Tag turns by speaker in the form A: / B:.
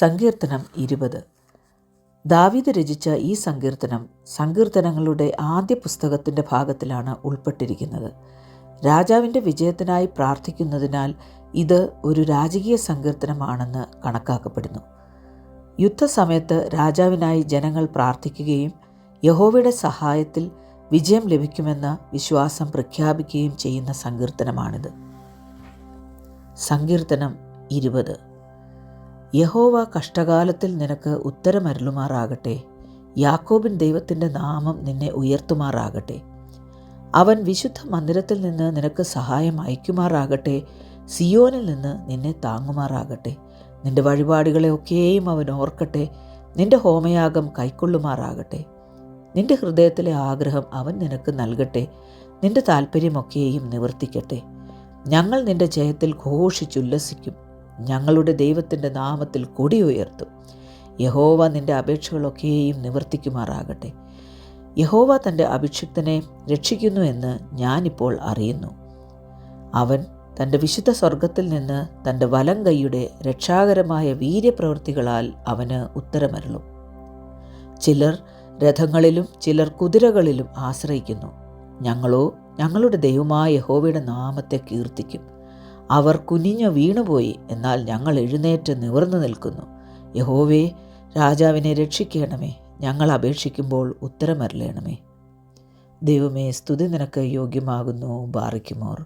A: സങ്കീർത്തനം 20. ദാവീദ് രചിച്ച ഈ സങ്കീർത്തനം സങ്കീർത്തനങ്ങളുടെ ആദ്യ പുസ്തകത്തിൻ്റെ ഭാഗത്തിലാണ് ഉൾപ്പെട്ടിരിക്കുന്നത്. രാജാവിൻ്റെ വിജയത്തിനായി പ്രാർത്ഥിക്കുന്നതിനാൽ ഇത് ഒരു രാജകീയ സങ്കീർത്തനമാണെന്ന് കണക്കാക്കപ്പെടുന്നു. യുദ്ധസമയത്ത് രാജാവിനായി ജനങ്ങൾ പ്രാർത്ഥിക്കുകയും യഹോവയുടെ സഹായത്തിൽ വിജയം ലഭിക്കുമെന്ന വിശ്വാസം പ്രഖ്യാപിക്കുകയും ചെയ്യുന്ന സങ്കീർത്തനമാണിത്. സങ്കീർത്തനം 20. യഹോവ കഷ്ടകാലത്തിൽ നിനക്ക് ഉത്തരമരുളുമാറാകട്ടെ. യാക്കോബിൻ ദൈവത്തിൻ്റെ നാമം നിന്നെ ഉയർത്തുമാറാകട്ടെ. അവൻ വിശുദ്ധ മന്ദിരത്തിൽ നിന്ന് നിനക്ക് സഹായം അയക്കുമാറാകട്ടെ. സിയോനിൽ നിന്ന് നിന്നെ താങ്ങുമാറാകട്ടെ. നിന്റെ വഴിപാടുകളെ ഒക്കെയും അവൻ ഓർക്കട്ടെ. നിന്റെ ഹോമയാഗം കൈക്കൊള്ളുമാറാകട്ടെ. നിന്റെ ഹൃദയത്തിലെ ആഗ്രഹം അവൻ നിനക്ക് നൽകട്ടെ. നിന്റെ താൽപ്പര്യമൊക്കെയും നിവർത്തിക്കട്ടെ. ഞങ്ങൾ നിന്റെ ജയത്തിൽ ഘോഷിച്ചുല്ലസിക്കും. ഞങ്ങളുടെ ദൈവത്തിൻ്റെ നാമത്തിൽ കൊടി ഉയർത്തും. യഹോവ നിന്റെ അപേക്ഷകളൊക്കെയും നിവർത്തിക്കുമാറാകട്ടെ. യഹോവ തൻ്റെ അഭിഷിക്തനെ രക്ഷിക്കുന്നു എന്ന് ഞാനിപ്പോൾ അറിയുന്നു. അവൻ തൻ്റെ വിശുദ്ധ സ്വർഗത്തിൽ നിന്ന് തൻ്റെ വലം കൈയുടെ രക്ഷാകരമായ വീര്യപ്രവൃത്തികളാൽ അവന് ഉത്തരമരുളും. ചിലർ രഥങ്ങളിലും ചിലർ കുതിരകളിലും ആശ്രയിക്കുന്നു. ഞങ്ങളോ ഞങ്ങളുടെ ദൈവമായ യഹോവയുടെ നാമത്തെ കീർത്തിക്കും. അവർ കുനിഞ്ഞു വീണുപോയി, എന്നാൽ ഞങ്ങൾ എഴുന്നേറ്റ് നിവർന്നു നിൽക്കുന്നു. യഹോവേ, രാജാവിനെ രക്ഷിക്കണമേ. ഞങ്ങൾ അപേക്ഷിക്കുമ്പോൾ ഉത്തരമരുളണമേ. ദൈവമേ, സ്തുതി നിനക്ക് യോഗ്യമാകുന്നു. ബാറിക്കുമോർ.